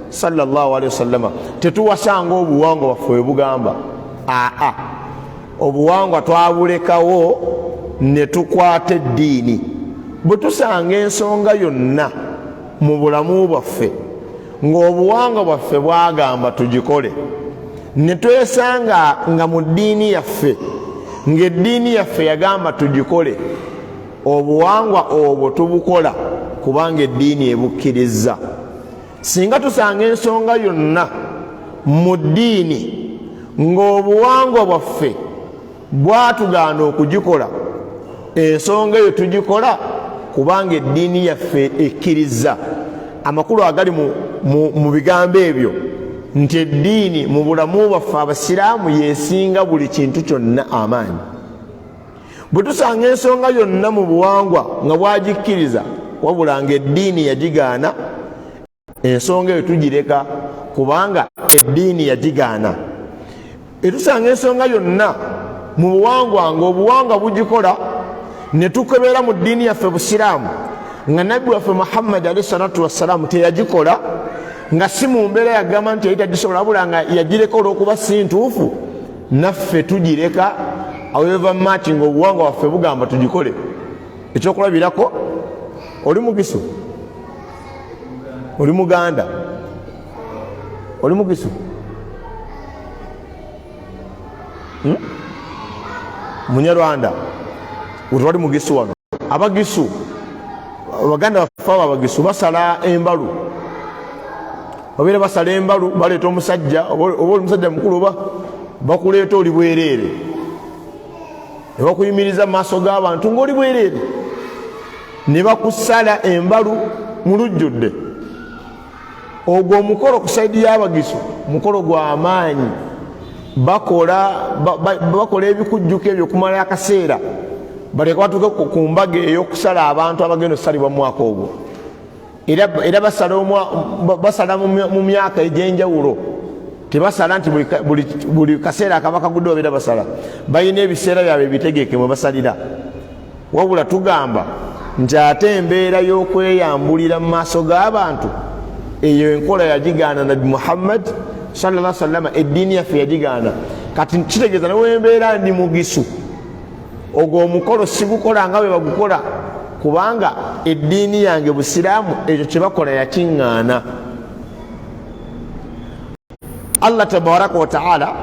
sallallahu alaihi wasallam, tetuwasanga obuwangwa waffe bwe bugamba. Obuwangwa twabulekawo ne tukwata eddiini. Bwe tusanga ensonga yonna mu bulamu bwaffe ng'obuwangwa bwaffe bwagamba tugikole, ne twesanga nga mu ddiini yaffe ng'eddiini yaffe yagamba tugikole, obuwangwa obwo tubukola kubanga eddiini ebukkiriza. singa tusanga ensonga yonna mu ddiini ng'obuwangwa bwaffe bwatugaana okugikola, ensonga eyo tugikola kubanga eddiini yaffe ekkiriza amakulu agali mu bigambo ebyo nti eddiini mu bulamu bwaffe abasiraamu yesinga buli kintu kyonna amaanyi. Bwe tusanga ensonga yonna mu buwangwa nga bwagikkiriza wabula nga eddiini yagigaana, ensonga eyo tugireka kubanga eddiini yagigaana. Etusanga ensonga yonna mu buwangwa nga obuwangwa bugikola ne tukebera mu ddiini yaffe busiraamu nga nabbi waffe Muhammad alayhi salatu wassalamu teyagikola, nga si mu mbeera yagamba nti yali tagisobola wabula nga yagireka olw'okuba si ntuufu, naffe tugireka however much nga obuwangwa waffe bugamba tugikole. Ekyokulabirako, oli mugisu, oli muganda, oli mugisu, munyarwanda, wetwali mugisu wano. Abagisu, abaganda baffe abo abagisu basala embalu, babeera basala embalu, baleeta omusajja, oba oli musajja mukulu oba bakuleeta oli bwereere, ne bakuyimiriza mu maaso g'abantu ng'oli bwereere, ne bakusala embalu mu lujjudde. Ogwo omukolo ku saidi y'abagisu mukolo gwa maanyi. Bakola ebikujjuko ebyo kumala akaseera baleka batuuke ku mbaga ey'okusala abantu abagenda okusalibwa mu mwaka ogwo. Era basala mu myaka egy'enjawulo, tebasala nti buli kaseera akaba kagudde babeera basala. Balina ebiseera byabwe bitegeke mwe basalira, wabula tugamba nti ate embeera y'okweyambulira mu maaso g'abantu, eyo enkola yagigaana Nabbi Muhammad sallallahu alaihi wasallam, eddiini yaffe yagigaana. Kati kitegeeza newembeera ndi mugisu, ogwo omukolo sigukola nga bwe bagukola kubanga eddiini yange busiraamu ekyo kye bakola yakiŋŋaana. Allah tabaraka wa taala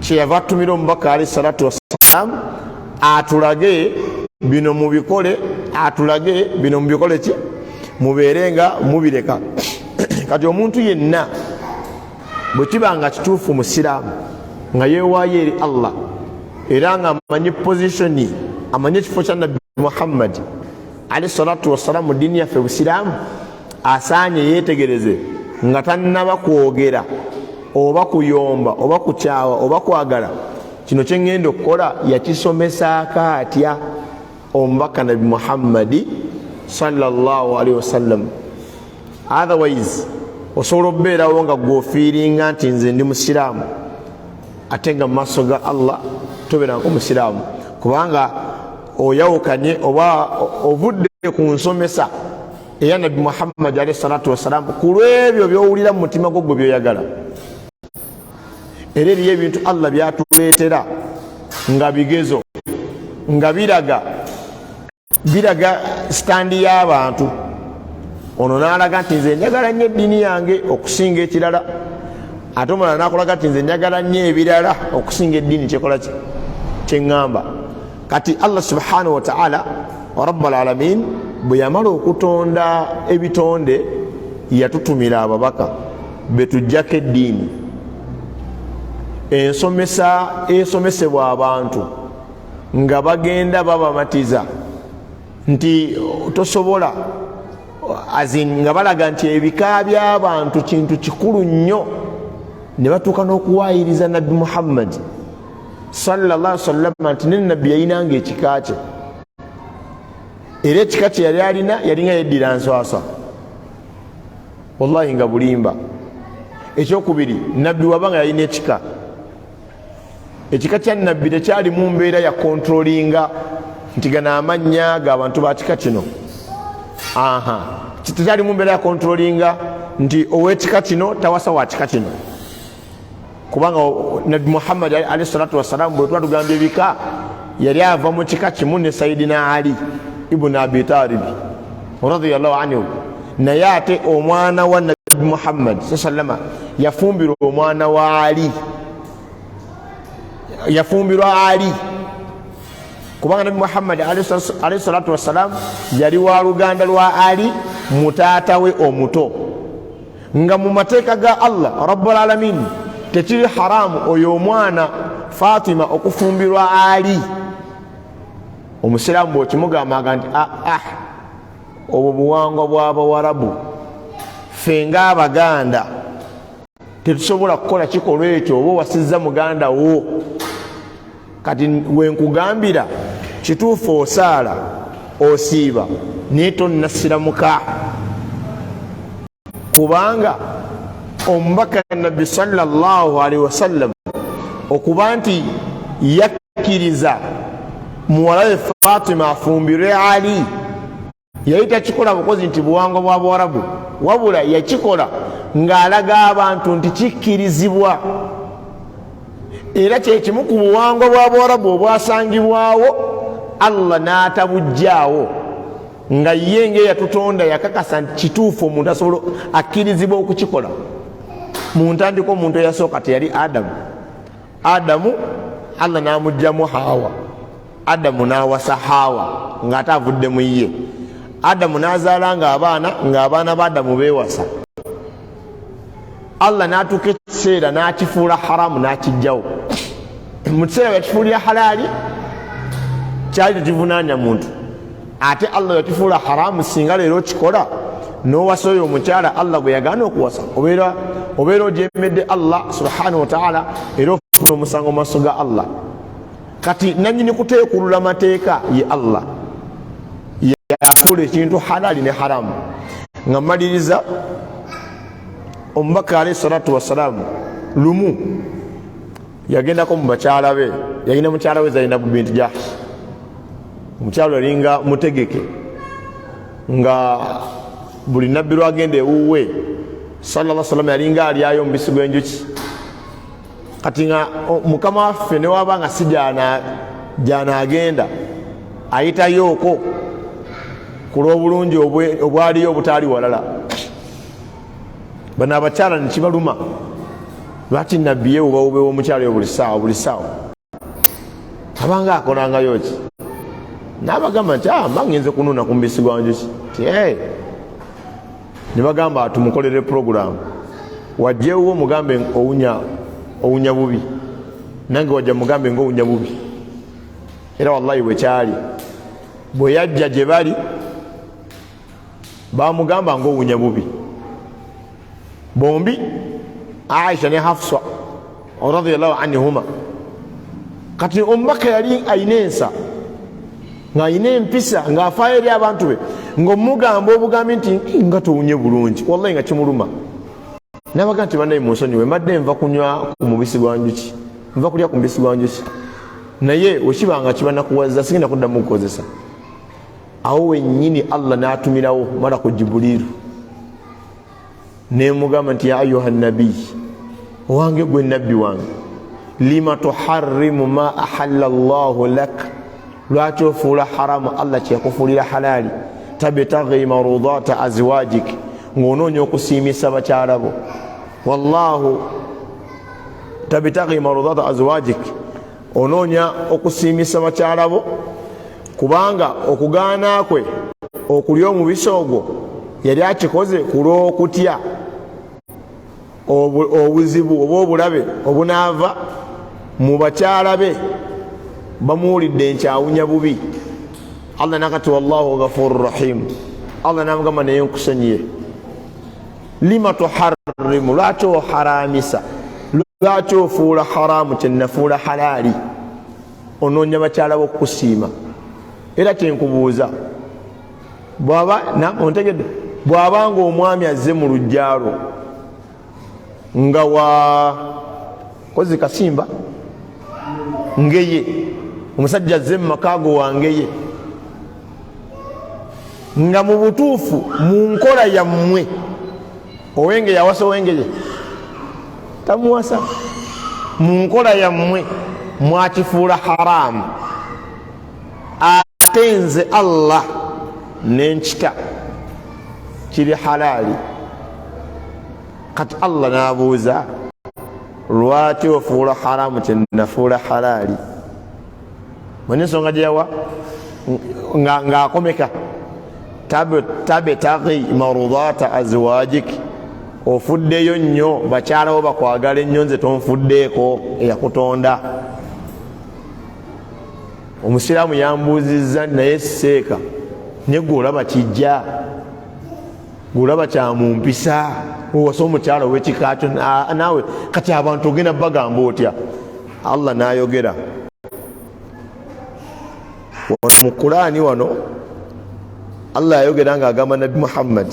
kyeyava atumira omubaka alayhi salatu wassalam atulage bino mubikole, atulage bino mubikole ki mubeere nga mubireka. Kati omuntu yenna bwe kiba nga kituufu musiraamu nga yeewaayo eri Allah era nga amanyi positioni, amanyi ekifo kya Nabbi Muhammad alayhi salatu wassalam mu ddiini yaffe busiraamu, asaanye yeetegereze nga tannaba kwogera oba kuyomba oba kukyawa oba kwagala kino kye ŋŋenda okukola yakisomesaako atya omubaka Nabbi Muhammadi sallallahu alaihi wasallam. Otherwise osobola okubeerawo nga gwofiiringa nti nze ndi musiraamu ate nga mu maaso ga Allah tobeerako musiraamu, kubanga oyawukanye oba ovudde ku nsomesa eya Nabbi Muhammad alayhi salatu wassalam ku lw'ebyo by'owulira mu mutima gwo gwe byoyagala. Era eriyo ebintu Allah byatuleetera nga bigezo, nga biraga sitandi y'abantu. Ono n'alaga nti nze njagala nnyo eddiini yange okusinga ekirala, ate omulala n'akulaga nti nze njagala nnyo ebirala okusinga eddiini kyekola kyeŋŋamba. Kati Allah subhanahu wa ta'ala wa rabbal alamin bwe yamala okutonda ebitonde yatutumira ababaka betujjako eddiini, ensomesa esomesebwa abantu nga bagenda babamatiza nti tosobola nga balaga nti ebika by'abantu kintu kikulu nnyo, ne batuuka n'okuwaayiriza Nabbi Muhammad sallallahu alaihi wasallam nti ne nabbi yayinanga ekika kye, era ekika kye yali alina yalinga yeddira nswaswa, wallahi nga bulimba. Ekyokubiri, nabbi wabanga yalina ekika kya nabbi tekyali mu mbeera ya kontrolinga nti gano amannya g'abantu ba kika kino, tekyali mu mbeera ya kontrolinga nti ow'ekika kino tawasa wa kika kino, kubanga Nabbi Muhammad alayhi salatu wassalam bwe twatugambye ebika yali ava mu kika kimu ne Sayidina Ali ibn Abi Talib radiyallahu anhu, naye ate omwana wa Nabbi Muhammad sallama yafumbirwa omwana wa Ali, yafumbirwa Ali kubanga Nabbi Muhammad alayhi salatu wassalam yali wa luganda lwa Ali mutaata we omuto. nga mu mateeka ga Allah rabbul alamin tekiri haramu oyo omwana Fatima okufumbirwa ali. Omusiraamu bw'okimugamba nti obwo buwangwa bw'Abawarabu, ffe ng'Abaganda tetusobola kukola kikolwa ekyo, oba wasizza muganda wo. Kati wenkugambira kituufu osaala osiiba naye tonnasiramuka, kubanga omubaka nabbi sallallahu alaihi wasallam okuba nti yakkiriza muwala we Fatima afumbirwe Ali yali takikola bukozi nti buwangwa bw'Abawarabu, wabula yakikola ng'alaga abantu nti kikkirizibwa, era kyekimu ku buwangwa bw'Abawarabu obwasangibwawo Allah n'atabujjaawo, nga ye ng'eyatutonda yakakasa nti kituufu omuntu asobola akkirizibwa okukikola. Mu ntandika omuntu eyasooka teyali Adamu Allah n'amugyamu Hawa, Adamu n'awasa Hawa ng'ate avudde mu ye. Adamu n'azaalanga ng'abaana ba Adamu beewasa. Allah n'atuuka ekiseera n'akifuula haramu n'akijjawo. Mu kiseera yakifuulira halaali kyali tekivunaanya muntu, ate Allah yakifuula haramu. Singa leero okikola n'owasa oyo omukyala Allah bwe yagaana okuwasa, obeera ojeemedde Allah subhanahu wa ta'ala, era ofuna omusango mu maaso ga Allah. Kati nannyini kuteekulula mateeka ye Allah yafuula ekintu halaali ne haramu. Nga mmaliriza, omubaka alayhi salatu wassalamu lumu yagendako mu bakyala be, yalina mukyala we Zainabu binti Jahsh. Omukyala yalinga mutegeke, nga buli nabbi lwagenda ewuwe sallallahu alaihi wasallam yalinga alyayo omubisi gw'enjuki. Kati nga mukama waffe ne waba nga si gyanaagenda ayitayooko ku lw'obulungi obwaliyo obutaali walala, bano abakyala ne kibaluma, lwaki nabbi ye wubawubewo omukyala yo buli ssaawa abanga akolangayo ki? N'abagamba nti mba ngenze kunuuna ku mubisi gwa njuki. Ne bagamba tumukolere puroguramu, wajjewo mugambe owunya bubi, nange wajja mugambe ng'owunya bubi. Era wallahi bwekyali, bwe yajja gye bali bamugamba ng'owunya bubi. Bombi Aisha ne Hafsa radhiyallahu anhuma. Kati omubaka yali ayina ensa, ng'ayina empisa, ng'afaayo eri abantu be, ng'omugamba obugambi nti nga towunye bulungi, wallahi nga kimuluma. N'abaga nti bannaye munsonyiwe, mbadde nva kunywa ku mubisi gwa njuki, nva kulya ku mubisi gwa njuki, naye wekibanga kibanakuwaza sigenda kuddamu kukozesa. Awo wennyini Allah n'atumirawo malaku Jibuliru nemugamba nti ya ayuha nabi, owange gwe nabbi wange, lima tuharrimu ma ahalla Allahu lak, lwaki ofuula haramu Allah kyakufuulira halaali, tabtaghi marudata azwajik, ng'onoonya okusiimisa bakyala bo. Wallahu tabtaghi marudata azwajik, onoonya okusiimisa bakyala bo, kubanga okugaana kwe okulya omubisi ogwo yali akikoze ku lw'okutya obuzibu oba obulabe obunaava mu bakyala be bamuwulidde nkyawunya bubi. Allah nakati wallahu ghafurur rahim, Allah namugamba naye nkusonyiye. Lima tuharrimu, lwaki oharamisa, lwaki ofuula haramu kyenafuula halaali, onoonya bakyala bo okukusiima. Era kyenkubuuza, ontegedde, bw'abanga omwami azze mu lujjaalo nga wa kozi kasimba ngeye, omusajja azze mu makaago wangeye, nga mu butuufu mu nkola yammwe owenge yawasa owengeye tamuwasa, mu nkola yammwe mwakifuula haramu, ate nze Allah nenkita kiri halaali. Kati Allah n'abuuza, lwaki ofuula haramu kyenafuula halaali? Mwenye ensonga gye yawa ng'akomeka tabtaghi marudata azwajik, ofuddeyo nnyo bakyalawo bakwagala ennyo nze tonfuddeeko eyakutonda. Omusiraamu yambuuzizza naye seeka nye gwe olaba kijja, gwe olaba kyamumpisa, owasa omukyala ow'ekikakyo naawe kati abantu ogenda bagamba otya? Allah n'ayogera mu Qur'ani wano, Allah ayogera ng'agamba Nabi Muhammad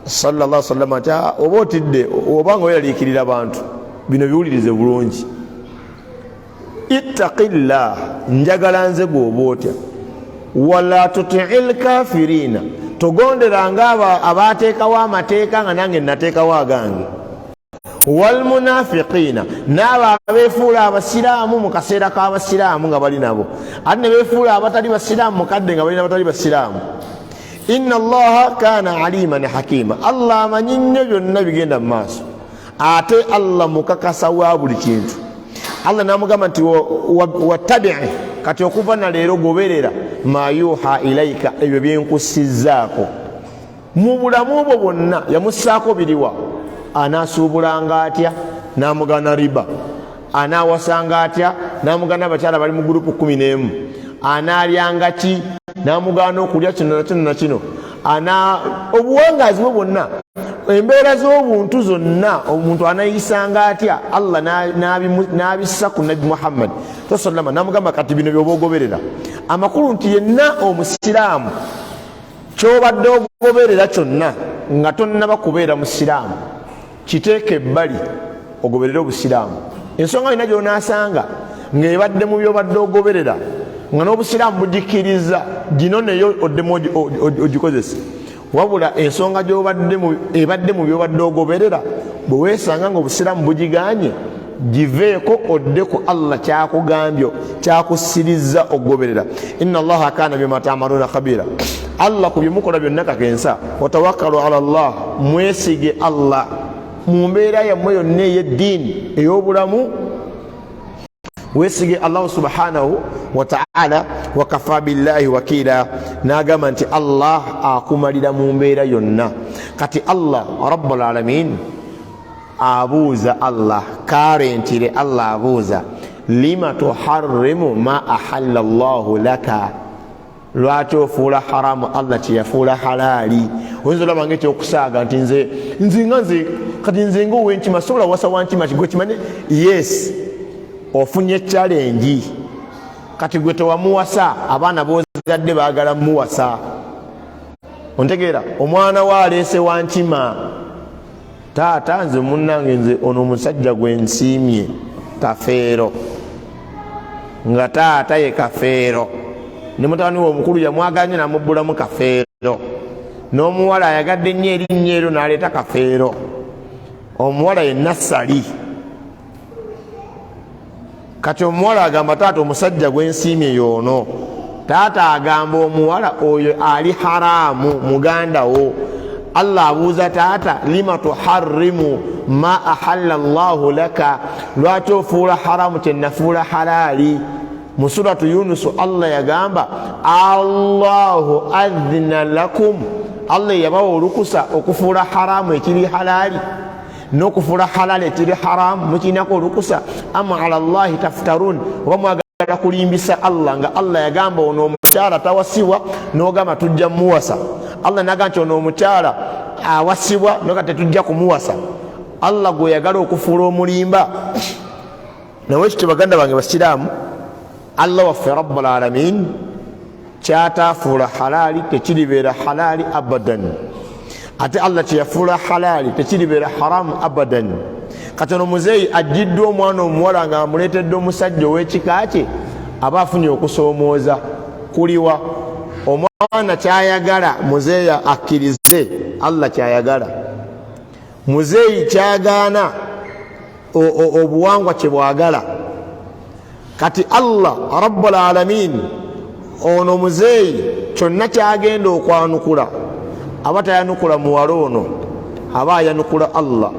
sallallahu alaihi wasallam nti oba otidde obanga weeraliikirira abantu bino biwulirize bulungi. Ittaqillah, njagala nze gw'oba otya. Wala tuti'il kafirina, togonderanga abateekawo amateeka nga nange nateekawo agange. Wal munafiqina, n'abo abeefuula abasiraamu mu kaseera k'abasiraamu nga bali nabo, ate ne beefuula abatali basiraamu mukadde nga bali n'abatali basiraamu. Inna Allaha kaana aliman hakima, Allah amanyi nnyo byonna bigenda mu maaso, ate Allah mukakasa wa buli kintu. Allah n'amugamba nti wattabi'i, kati okuva na leero goberera ma yuha ilaika, ebyo byenkusizzaako. Mu bulamu bwo bwonna yamussaako biriwa? Anaasuubulanga atya? N'amugana riba. Anaawasanga atya? N'amugana abakyala bali mu gurupu 11. Anaalyanga ki? N'amugana okulya kino na kino na kino. Obuwangaazi bwe bwonna, embeera z'obuntu zonna omuntu anayisanga atya? Allah n'abissa ku Nabi Muhammad sallallahu n'amugamba kati bino by'oba ogoberera. Amakulu nti yenna omusiraamu ky'obadde ogoberera kyonna nga tonnaba kubeera musiraamu, kiteeke ebbali ogoberere obusiraamu. Ensonga yonna gy'onaasanga ng'ebadde mu by'obadde ogoberera nga n'obusiraamu bugikkiriza, gino neyo oddemu ogikozesa. Wabula ensonga ebadde mu by'obadde ogoberera bwe weesanga ng'obusiraamu bugiganye, giveeko oddeko Allah kyakugambye, kyakusirizza okugoberera. Inna Allaha kaana bima ta'maluna khabira, Allah ku byemukola byonna kakensa. Watawakkalu ala Allah, mwesige Allah mu mbeera yammwe yonna ey'eddiini ey'obulamu. Weesige Allah subhanahu wa ta'ala, wa kafa billahi wakila, n'agamba nti Allah akumalira mu mbeera yonna. Kati Allah rabbul alamin abuuza, Allah karentire, Allah abuuza lima tuharrimu ma ahalla Allahu laka, lwaki ofuula haramu Allah kyeyafuula halaali? Oyinza olaba ng'ekyokusaaga nti nze kati nze ng'owenkima sobola wasa wankima kigwe kimanye. Yes, ofunye challenge. Kati gwe tewamuwasa, abaana bozadde baagala muwasa. Ontegeera, omwana wa aleese wankima, taata nze munnange nze ono omusajja gwe nsiimye kafeero, nga taata ye kafeero, ne mutabani we omukulu yamwaganye namubbulamu kafeero, n'omuwala ayagadde ennyo erinnya eryo n'aleeta kafeero. Omuwala ye nassali. Kati omuwala agamba taata omusajja gwe nsiimye yoono, taata agamba omuwala oyo ali haramu muganda wo. Allah abuuza taata lima tuharrimu ma ahalla Allahu laka, lwaki ofuula haramu kyenafuula halaali? Mu suratu Yunusu Allah yagamba Allahu adhina lakum, Allah yabawa olukusa okufuula haramu ekiri halaali n'okufuula halaali ekiri haramu, mukiinako olukusa. Ama ala Allahi taftarun, oba mwagala kulimbisa Allah nga Allah yagamba ono omukyala tawasibwa n'ogamba tujja muwasa. Allah naga nti ono omukyala awasibwa noka tetujja kumuwasa. Allah gwe yagala okufuula omulimba. Nawe ekyo baganda bange basiraamu, Allah waffe rabbul alamin kyataafuula halaali tekiribeera halaali abadan, ate Allah kyeyafuula halaali tekiribeera haramu abadan. Kati ono muzeeyi ajjiddwa omwana omuwala nga amuleetedde omusajja ow'ekika kye, aba afunye okusoomooza kuliwa. Omwana kyayagala muzeeyi akkirize Allah kyayagala. Muzeeyi kyagaana obuwangwa kye bwagala. Kati Allah rabbul alamin ono muzeeyi kyonna kyagenda okwanukula aba tayanukula muwala ono, aba ayanukula Allah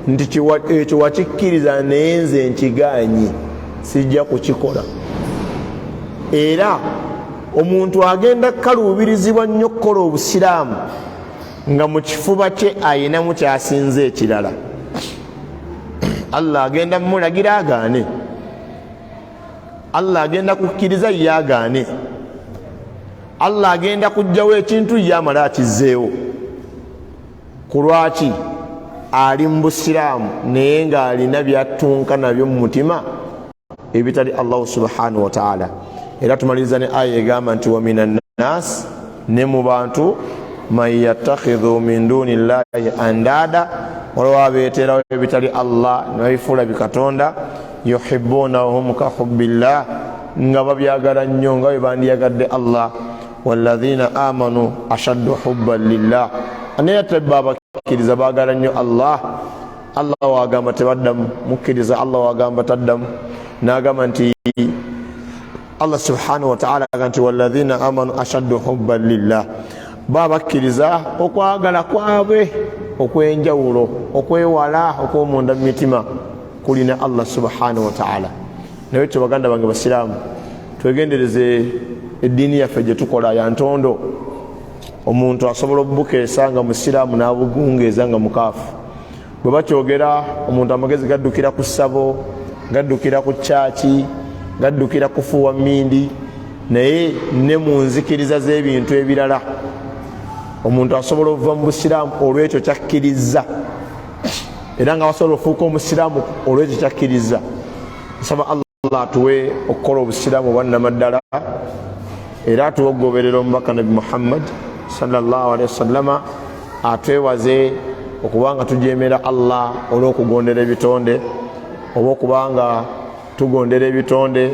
nti ekyo wakikkiriza naye nze nkiganye sijja kukikola. Era omuntu agenda kaluubirizibwa nnyo okukola obusiraamu nga mu kifuba kye ayinamu kyasinze ekirala, Allah agenda mulagira agaane, Allah agenda kukkiriza ye agaane, Allah agenda kujjawo ekintu ye amala akizzeewo. Kulwaki? Ali mu busiraamu naye ng'alina byattunka nabyo mu mutima ebitali Allah subhanahu wa ta'ala. Era tumaliriza ne aya egamba nti wa minan nas, ne mu bantu, man yattakhidhu min duni llahi andada, waliwo abeeterawo ebitali Allah ne babifuula bikatonda, yuhibbunahum ka hubbillah, nga babyagala nnyo nga bwe bandiyagadde Allah. Walladhina amanu ashaddu hubban lillah, anaye ate babakkiriza baagala nnyo Allah. Allah wagamba tebaddamu, mukkiriza Allah wagamba taddamu, n'agamba nti Allah subhanahu wa ta'ala agamba nti walladhina amanu ashaddu hubban lillah, babakkiriza okwagala kwabwe okwenjawulo, okwewala okw'omunda mu mitima kulina Allah subhanahu wa ta'ala. Naye baganda bange basiraamu, twegendereze eddiini yaffe gye tukola ya ntondo. Omuntu asobola obukeesa nga musiraamu n'abugungeeza nga mukaafu. Bwe bakyogera omuntu amagezi gaddukira ku ssabo, gaddukira ku kyaki, gaddukira kufuuwa mmindi, naye ne mu nzikiriza z'ebintu ebirala omuntu asobola okuva mu busiraamu olw'ekyo kyakkiriza, era nga basobola ofuuka omusiraamu olw'ekyo kyakkiriza. Nsaba Allah atuwe okukola obusiraamu bwannamaddala, era atuwe okugoberera omubaka Nabi Muhammad sallallahu alaihi wasallama, atwewaze okubanga tujeemera Allah olw'okugondera ebitonde, oba okubanga tugondera ebitonde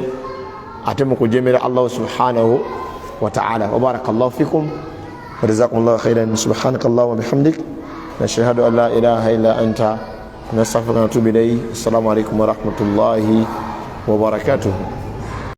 ate mu kujeemera Allah subhanahu wa ta'ala. Wa barakallahu fikum wa jazakumullahu khairan. Subhanakallahu wa bihamdik, nashhadu an la ilaha illa anta, nastaghfiruka wa natubu ilayk. Assalamu alaikum wa rahmatullahi wa barakatuh.